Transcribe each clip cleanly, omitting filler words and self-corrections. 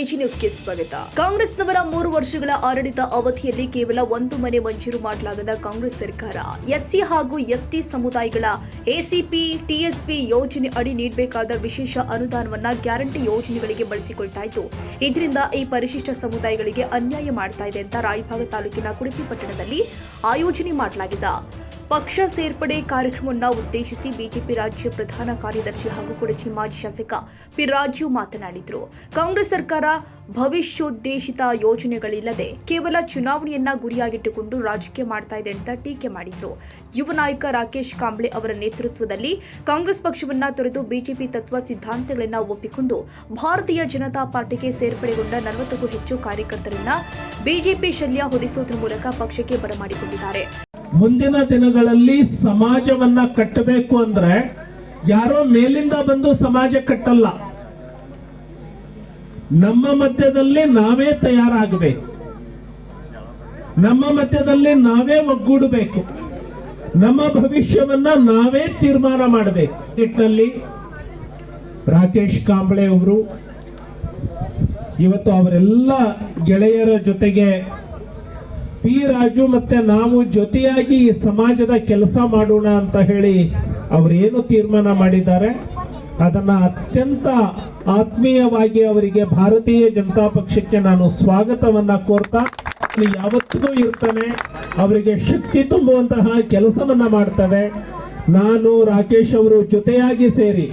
KG ನ್ಯೂಸ್ಗೆ ಸ್ವಾಗತ. ಕಾಂಗ್ರೆಸ್ನವರ 3 ವರ್ಷಗಳ ಆಡಳಿತ ಅವಧಿಯಲ್ಲಿ ಕೇವಲ ಒಂದು ಮನೆ ಮಂಜೂರು ಮಾಡಲಾಗದ ಕಾಂಗ್ರೆಸ್ ಸರ್ಕಾರ ಎಸ್ಸಿ ಹಾಗೂ ಎಸ್ಟಿ ಸಮುದಾಯಗಳ ಎಸಿಪಿ, ಟಿಎಸ್ಪಿ ಯೋಜನೆ ಅಡಿ ನೀಡಬೇಕಾದ ವಿಶೇಷ ಅನುದಾನವನ್ನ ಗ್ಯಾರಂಟಿ ಯೋಜನೆಗಳಿಗೆ ಬಳಸಿಕೊಳ್ತಾ ಇದ್ದು, ಇದರಿಂದ ಈ ಪರಿಶಿಷ್ಟ ಸಮುದಾಯಗಳಿಗೆ ಅನ್ಯಾಯ ಮಾಡ್ತಾ ಇದೆ ಅಂತ ರಾಯಭಾಗ ತಾಲೂಕಿನ ಕುಡಚಿ ಪಟ್ಟಣದಲ್ಲಿ ಆಯೋಜನೆ ಮಾಡಲಾಗಿದ್ದ ಪಕ್ಷ ಸೇರ್ಪಡೆ ಕಾರ್ಯಕ್ರಮವನ್ನು ಉದ್ದೇಶಿಸಿ ಬಿಜೆಪಿ ರಾಜ್ಯ ಪ್ರಧಾನ ಕಾರ್ಯದರ್ಶಿ ಹಾಗೂ ಕುಡಚಿ ಮಾಜಿ ಶಾಸಕ ಪಿ ರಾಜು ಮಾತನಾಡಿದರು. ಕಾಂಗ್ರೆಸ್ ಸರ್ಕಾರ ಭವಿಷ್ಯೋದ್ದೇಶಿತ ಯೋಜನೆಗಳಿಲ್ಲದೆ ಕೇವಲ ಚುನಾವಣೆಯನ್ನ ಗುರಿಯಾಗಿಟ್ಟುಕೊಂಡು ರಾಜಕೀಯ ಮಾಡ್ತಾ ಇದೆ ಅಂತ ಟೀಕೆ ಮಾಡಿದರು. ಯುವ ನಾಯಕ ರಾಕೇಶ್ ಕಾಂಬ್ಳೆ ಅವರ ನೇತೃತ್ವದಲ್ಲಿ ಕಾಂಗ್ರೆಸ್ ಪಕ್ಷವನ್ನ ತೊರೆದು ಬಿಜೆಪಿ ತತ್ವ ಸಿದ್ಧಾಂತಗಳನ್ನು ಒಪ್ಪಿಕೊಂಡು ಭಾರತೀಯ ಜನತಾ ಪಾರ್ಟಿಗೆ ಸೇರ್ಪಡೆಗೊಂಡ 40ಕ್ಕೂ ಹೆಚ್ಚು ಕಾರ್ಯಕರ್ತರನ್ನ ಬಿಜೆಪಿ ಶಲ್ಯ ಹೊದಿಸುವುದರ ಮೂಲಕ ಪಕ್ಷಕ್ಕೆ ಬರಮಾಡಿಕೊಂಡಿದ್ದಾರೆ. ಮುಂದಿನ ದಿನಗಳಲ್ಲಿ ಸಮಾಜವನ್ನ ಕಟ್ಟಬೇಕು ಅಂದ್ರೆ ಯಾರೋ ಮೇಲಿಂದ ಬಂದು ಸಮಾಜ ಕಟ್ಟಲ್ಲ. ನಮ್ಮ ಮಧ್ಯದಲ್ಲಿ ನಾವೇ ತಯಾರಾಗಬೇಕು, ನಮ್ಮ ಮಧ್ಯದಲ್ಲಿ ನಾವೇ ಒಗ್ಗೂಡಬೇಕು, ನಮ್ಮ ಭವಿಷ್ಯವನ್ನ ನಾವೇ ತೀರ್ಮಾನ ಮಾಡಬೇಕು. ನಿಟ್ಟಿನಲ್ಲಿ ರಾಕೇಶ್ ಕಾಂಬ್ಳೆ ಅವರು ಇವತ್ತು ಅವರೆಲ್ಲ ಗೆಳೆಯರ ಜೊತೆಗೆ ಪಿ ರಾಜು ಮತ್ತೆ ನಾವು ಜೊತೆಯಾಗಿ ಈ ಸಮಾಜದ ಕೆಲಸ ಮಾಡೋಣ ಅಂತ ಹೇಳಿ ಅವರೇನು ತೀರ್ಮಾನ ಮಾಡಿದ್ದಾರೆ ಅದನ್ನ ಅತ್ಯಂತ ಆತ್ಮೀಯವಾಗಿ ಅವರಿಗೆ ಭಾರತೀಯ ಜನತಾ ಪಕ್ಷಕ್ಕೆ ನಾನು ಸ್ವಾಗತವನ್ನ ಕೋರ್ತಾ, ಯಾವತ್ತಿಗೂ ಇರ್ತಾನೆ, ಅವರಿಗೆ ಶಕ್ತಿ ತುಂಬುವಂತಹ ಕೆಲಸವನ್ನ ಮಾಡ್ತವೆ. ನಾನು ರಾಕೇಶ್ ಅವರು ಜೊತೆಯಾಗಿ ಸೇರಿ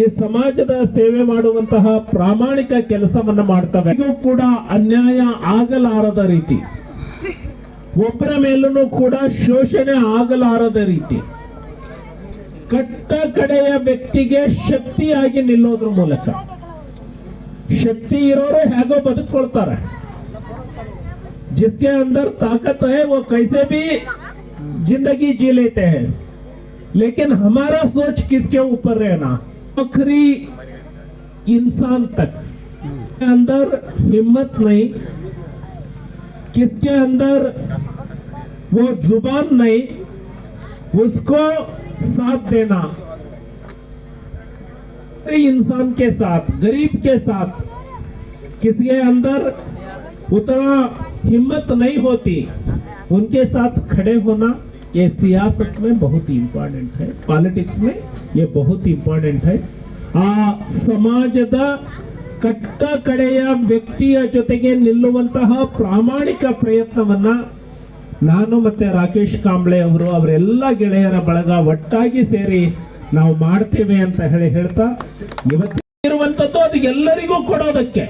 ಈ ಸಮಾಜದ ಸೇವೆ ಮಾಡುವಂತಹ ಪ್ರಾಮಾಣಿಕ ಕೆಲಸವನ್ನ ಮಾಡ್ತವೆ. ಇದು ಕೂಡ ಅನ್ಯಾಯ ಆಗಲಾರದ ರೀತಿ, ಒಬ್ಬರ ಮೇಲೂ ಕೂಡ ಶೋಷಣೆ ಆಗಲಾರದ ರೀತಿ ಕಟ್ಟ ಕಡೆಯ ವ್ಯಕ್ತಿಗೆ ಶಕ್ತಿಯಾಗಿ ನಿಲ್ಲೋದ್ರ ಮೂಲಕ, ಶಕ್ತಿ ಇರೋರು ಹೇಗೋ ಬದುಕೊಳ್ತಾರೆ, जिसके अंदर ताकत है वो कैसे भी जिंदगी जी लेते हैं, लेकिन हमारा सोच किसके ऊपर रहना, आखिरी इंसान तक अंदर हिम्मत नहीं, किसके अंदर वो जुबान नहीं, उसको साथ देना, इंसान के साथ, गरीब के साथ किसके अंदर उतना हिम्मत नहीं होती, उनके साथ खड़े होना ये सियासत में बहुत ही इंपॉर्टेंट है, पॉलिटिक्स में ये बहुत इंपॉर्टेंट है. आ ಸಮಾಜದ ಕಟ್ಟ ಕಡೆಯ ವ್ಯಕ್ತಿಯ ಜೊತೆಗೆ ನಿಲ್ಲುವಂತಹ ಪ್ರಾಮಾಣಿಕ ಪ್ರಯತ್ನವನ್ನ ನಾನು ಮತ್ತೆ ರಾಕೇಶ್ ಕಾಂಬ್ಳೆ ಅವರು ಅವರೆಲ್ಲ ಗೆಳೆಯರ ಬಳಗ ಒಟ್ಟಾಗಿ ಸೇರಿ ನಾವು ಮಾಡ್ತೇವೆ ಅಂತ ಹೇಳ್ತಾ, ಇವತ್ತಿರುವಂತದ್ದು ಅದು ಎಲ್ಲರಿಗೂ ಕೊಡೋದಕ್ಕೆ,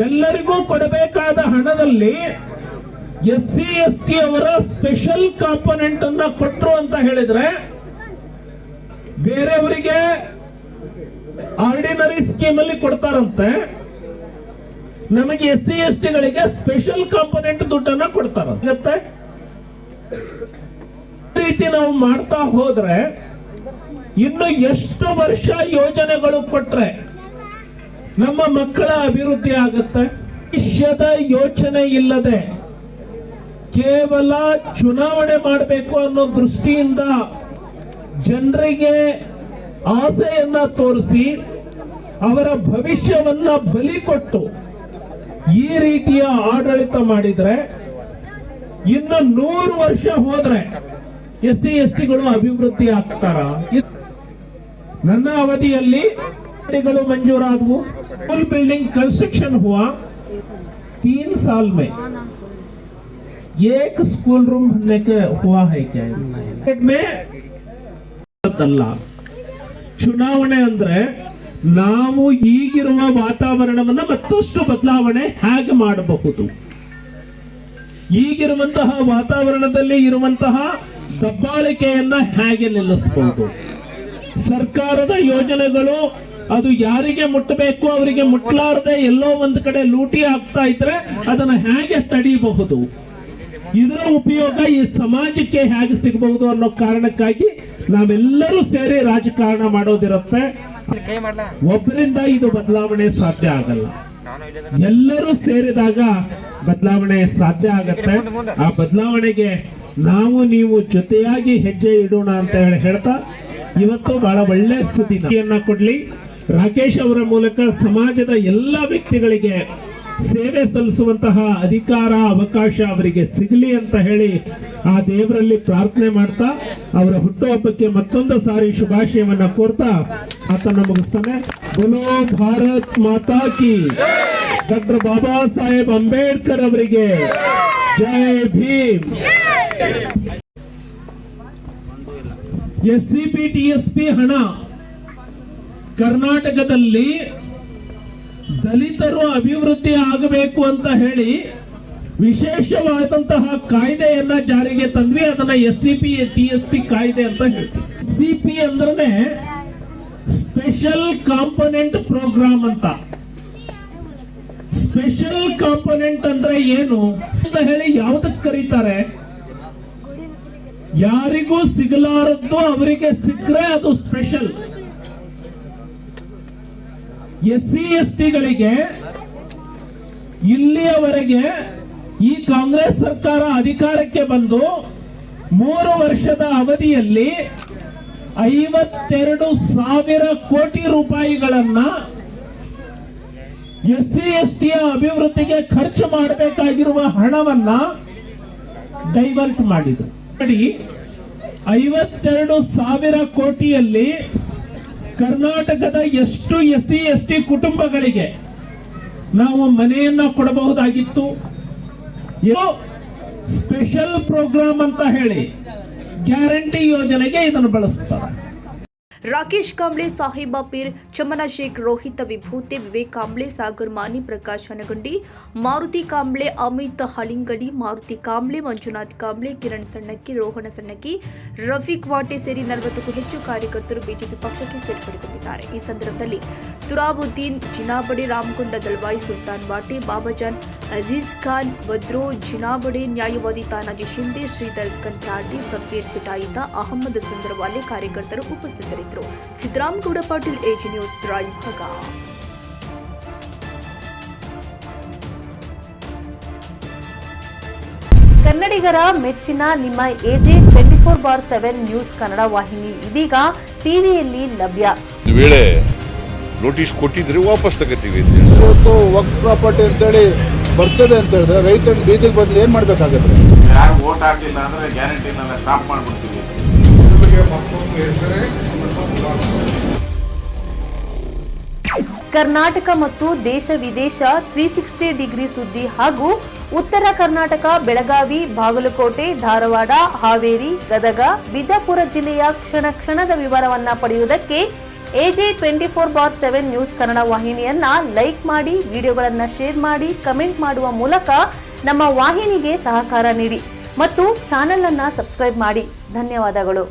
ಎಲ್ಲರಿಗೂ ಕೊಡಬೇಕಾದ ಹಣದಲ್ಲಿ ಎಸ್ಸಿ ಎಸ್ಟಿ ಅವರ ಸ್ಪೆಷಲ್ ಕಾಂಪೊನೆಂಟ್ ಅನ್ನ ಕೊಟ್ಟರು ಅಂತ ಹೇಳಿದ್ರೆ, ಬೇರೆಯವರಿಗೆ ಆರ್ಡಿನರಿ ಸ್ಕೀಮ್ ಅಲ್ಲಿ ಕೊಡ್ತಾರಂತೆ, ನಮಗೆ ಎಸ್ಸಿ ಎಸ್ಟಿಗಳಿಗೆ ಸ್ಪೆಷಲ್ ಕಾಂಪೊನೆಂಟ್ ದುಡ್ಡನ್ನ ಕೊಡ್ತಾರಂತೆ. ರೀತಿ ನಾವು ಮಾಡ್ತಾ ಹೋದ್ರೆ ಇನ್ನು ಎಷ್ಟು ವರ್ಷ ಯೋಜನೆಗಳು ಕೊಟ್ರೆ ನಮ್ಮ ಮಕ್ಕಳ ಅಭಿವೃದ್ಧಿ ಆಗುತ್ತೆ? ಭವಿಷ್ಯದ ಯೋಚನೆ ಇಲ್ಲದೆ ಕೇವಲ ಚುನಾವಣೆ ಮಾಡಬೇಕು ಅನ್ನೋ ದೃಷ್ಟಿಯಿಂದ ಜನರಿಗೆ ಆಸೆಯನ್ನ ತೋರಿಸಿ ಅವರ ಭವಿಷ್ಯವನ್ನ ಬಲಿ ಕೊಟ್ಟು ಈ ರೀತಿಯ ಆಡಳಿತ ಮಾಡಿದ್ರೆ ಇನ್ನು 100 ವರ್ಷ ಹೋದ್ರೆ ಎಸ್ಸಿ ಎಸ್ಟಿಗಳು ಅಭಿವೃದ್ಧಿ ಆಗ್ತಾರ? ನನ್ನ ಅವಧಿಯಲ್ಲಿ मंजूरादू, फुल बिल्डिंग कंस्ट्रक्शन हुआ 3 साल में, एक स्कूल रूम बनने के हुआ है क्या में? ಚುನಾವಣೆ ಅಂದ್ರೆ ನಾವು ಈಗಿರುವ ವಾತಾವರಣವನ್ನ ಮತ್ತಷ್ಟು ಬದಲಾವಣೆ ಹೇಗೆ ಮಾಡಬಹುದು, ಈಗಿರುವಂತಹ ವಾತಾವರಣದಲ್ಲಿ ಇರುವಂತಹ ದಬ್ಬಾಳಿಕೆಯನ್ನ ಹೇಗೆ ನಿಲ್ಲಿಸಬಹುದು, ಸರ್ಕಾರದ ಯೋಜನೆಗಳು ಅದು ಯಾರಿಗೆ ಮುಟ್ಟಬೇಕು ಅವರಿಗೆ ಮುಟ್ಟಲಾರದೆ ಎಲ್ಲೋ ಒಂದು ಕಡೆ ಲೂಟಿ ಆಗ್ತಾ ಇದ್ರೆ ಅದನ್ನ ಹೇಗೆ ತಡೆಯಬಹುದು, ಇದರ ಉಪಯೋಗ ಈ ಸಮಾಜಕ್ಕೆ ಹೇಗೆ ಸಿಗಬಹುದು ಅನ್ನೋ ಕಾರಣಕ್ಕಾಗಿ ನಾವೆಲ್ಲರೂ ಸೇರಿ ರಾಜಕಾರಣ ಮಾಡೋದಿರುತ್ತೆ. ಒಬ್ಬರಿಂದ ಇದು ಬದಲಾವಣೆ ಸಾಧ್ಯ ಆಗಲ್ಲ, ಎಲ್ಲರೂ ಸೇರಿದಾಗ ಬದಲಾವಣೆ ಸಾಧ್ಯ ಆಗತ್ತೆ. ಆ ಬದಲಾವಣೆಗೆ ನಾವು ನೀವು ಜೊತೆಯಾಗಿ ಹೆಜ್ಜೆ ಇಡೋಣ ಅಂತ ಹೇಳ್ತಾ ಇವತ್ತು ಬಹಳ ಒಳ್ಳೆ ಸುದ್ದಿಯನ್ನ ಕೊಡ್ಲಿ. ರಾಕೇಶ್ ಅವರ ಮೂಲಕ ಸಮಾಜದ ಎಲ್ಲ ವ್ಯಕ್ತಿಗಳಿಗೆ ಸೇವೆ ಸಲ್ಲಿಸುವಂತಹ ಅಧಿಕಾರ ಅವಕಾಶ ಅವರಿಗೆ ಸಿಗಲಿ ಅಂತ ಹೇಳಿ ಆ ದೇವರಲ್ಲಿ ಪ್ರಾರ್ಥನೆ ಮಾಡ್ತಾ ಅವರ ಹುಟ್ಟುಹಬ್ಬಕ್ಕೆ ಮತ್ತೊಂದು ಸಾರಿ ಶುಭಾಶಯವನ್ನ ಕೋರ್ತಾ ಆತನ ಮುಗಿಸ್ತಾನೆ. ಬೋಲೋ ಭಾರತ್ ಮಾತಾ ಕಿ, ಡಾಕ್ಟರ್ ಬಾಬಾ ಸಾಹೇಬ್ ಅಂಬೇಡ್ಕರ್ ಅವರಿಗೆ ಜೈ ಭೀಮ್. SCP TSP ಹಣ ಕರ್ನಾಟಕದಲ್ಲಿ ದಲಿತರು ಅಭಿವೃದ್ಧಿ ಆಗಬೇಕು ಅಂತ ಹೇಳಿ ವಿಶೇಷವಾದಂತಹ ಕಾಯ್ದೆಯನ್ನ ಜಾರಿಗೆ ತಂದ್ವಿ. ಅದನ್ನ SCP TSP ಕಾಯ್ದೆ ಅಂತ ಹೇಳ್ತೀವಿ. CP ಅಂದ್ರೆ ಸ್ಪೆಷಲ್ ಕಾಂಪೊನೆಂಟ್ ಪ್ರೋಗ್ರಾಮ್ ಅಂತ. ಸ್ಪೆಷಲ್ ಕಾಂಪೊನೆಂಟ್ ಅಂದ್ರೆ ಏನು ಅಂತ ಹೇಳಿ ಯಾವುದಕ್ಕೆ ಕರೀತಾರೆ? ಯಾರಿಗೂ ಸಿಗಲಾರದ್ದು ಅವರಿಗೆ ಸಿಕ್ಕರೆ ಅದು ಸ್ಪೆಷಲ್. SC ST ಗಳಿಗೆ ಇಲ್ಲಿಯವರೆಗೆ ಈ ಕಾಂಗ್ರೆಸ್ ಸರ್ಕಾರ ಅಧಿಕಾರಕ್ಕೆ ಬಂದು 3 ವರ್ಷದ ಅವಧಿಯಲ್ಲಿ 52,000 ಕೋಟಿ ರೂಪಾಯಿಗಳನ್ನ SC ST ಅಭಿವೃದ್ಧಿಗೆ ಖರ್ಚು ಮಾಡಬೇಕಾಗಿರುವ ಹಣವನ್ನ ಡೈವರ್ಟ್ ಮಾಡಿದ್ರು. 52,000 ಕೋಟಿಯಲ್ಲಿ ಕರ್ನಾಟಕದ ಎಷ್ಟು SC ST ಕುಟುಂಬಗಳಿಗೆ ನಾವು ಮನೆಯನ್ನ ಕೊಡಬಹುದಾಗಿತ್ತು. ಸ್ಪೆಷಲ್ ಪ್ರೋಗ್ರಾಮ್ ಅಂತ ಹೇಳಿ ಗ್ಯಾರಂಟಿ ಯೋಜನೆಗೆ ಇದನ್ನು ಬಳಸ್ತಾರೆ. ರಾಕೇಶ್ ಕಾಂಬ್ಳೆ, ಸಾಹಿಬಾ ಪೀರ್, ಚಮನ ಶೇಖ್, ರೋಹಿತ ವಿಭೂತೆ, ವಿವೇಕ್ ಕಾಂಬ್ಳೆ, ಸಾಗರ್ ಮಾನಿ, ಪ್ರಕಾಶ್ ಹನಗಂಡಿ, ಮಾರುತಿ ಕಾಂಬ್ಳೆ, ಅಮಿತ್ ಹಳಿಂಗಡಿ, ಮಾರುತಿ ಕಾಂಬ್ಳೆ, ಮಂಜುನಾಥ್ ಕಾಂಬ್ಳೆ, ಕಿರಣ್ ಸಣ್ಣಕ್ಕಿ, ರೋಹಣ ಸಣ್ಣಕ್ಕಿ, ರಫೀಕ್ ವಾಟೆ ಸೇರಿ 40ಕ್ಕೂ ಹೆಚ್ಚು ಕಾರ್ಯಕರ್ತರು ಬಿಜೆಪಿ ಪಕ್ಷಕ್ಕೆ ಸೇರ್ಪಡೆಗೊಂಡಿದ್ದಾರೆ. ಈ ಸಂದರ್ಭದಲ್ಲಿ ತುರಾಬುದ್ದೀನ್ ಜಿನಾಬಡೆ, ರಾಮಗೊಂಡ ದಳ್ವಾಯಿ, ಸುಲ್ತಾನ್ ವಾಟೆ, ಬಾಬಾಜಾನ್, ಅಜೀಜ್ ಖಾನ್, ಬದ್ರೋ ಜಿನಾಬಡೆ, ನ್ಯಾಯವಾದಿ ತಾನಾಜಿ ಶಿಂದೆ, ಶ್ರೀಧರ್ ಕಂತ್ರಾಟಿ, ಸಫೀರ್ ಪಿಟಾಯಿತ, ಅಹಮದ್ ಸುಂದರವಾಲೆ ಕಾರ್ಯಕರ್ತರು ಉಪಸ್ಥಿತರಿದ್ದರು. Siddaramagouda Patil, AG news, Raybag. ಕನ್ನಡಿಗರ ಮೆಚ್ಚಿನ ನಿಮ್ಮ AG 24/7 ನ್ಯೂಸ್ ಕನ್ನಡ ವಾಹಿನಿ ಇದೀಗ ಟಿವಿಯಲ್ಲಿ ಲಭ್ಯ. ವೇಳೆ ನೋಟಿಸ್ ಕೊಟ್ಟಿದ್ರೆ ವಾಪಸ್ ತಗೋತೀವಿ. ಇವತ್ತು ವಕ್ಫ್ ಪ್ರಾಪರ್ಟಿ ಅಂತೇಳಿ ಬರ್ತದೆ ಅಂತ ಹೇಳಿದ್ರೆ ರೈತರು ಬೀದಿಗೆ ಬದಲು ಏನ್ ಮಾಡ್ಬೇಕಾಗತ್ತೆ? ಯಾರು ವೋಟ್ ಹಾಕಿಲ್ಲ ಅಂದ್ರೆ ಗ್ಯಾರಂಟಿನೆಲ್ಲ ಸ್ಟಾಪ್ ಮಾಡ್ಬಿಡ್ತೀವಿ. ಕರ್ನಾಟಕ ಮತ್ತು ದೇಶ ವಿದೇಶ 360 ಡಿಗ್ರಿ ಸುದ್ದಿ ಹಾಗೂ ಉತ್ತರ ಕರ್ನಾಟಕ, ಬೆಳಗಾವಿ, ಬಾಗಲಕೋಟೆ, ಧಾರವಾಡ, ಹಾವೇರಿ, ಗದಗ, ಬಿಜಾಪುರ ಜಿಲ್ಲೆಯ ಕ್ಷಣ ಕ್ಷಣದ ವಿವರವನ್ನ ಪಡೆಯುವುದಕ್ಕೆ AG 24/7 ನ್ಯೂಸ್ ಕನ್ನಡ ವಾಹಿನಿಯನ್ನ ಲೈಕ್ ಮಾಡಿ, ವಿಡಿಯೋಗಳನ್ನ ಶೇರ್ ಮಾಡಿ, ಕಮೆಂಟ್ ಮಾಡುವ ಮೂಲಕ ನಮ್ಮ ವಾಹಿನಿಗೆ ಸಹಕಾರ ನೀಡಿ ಮತ್ತು ಚಾನೆಲ್ ಅನ್ನ ಸಬ್ಸ್ಕ್ರೈಬ್ ಮಾಡಿ. ಧನ್ಯವಾದಗಳು.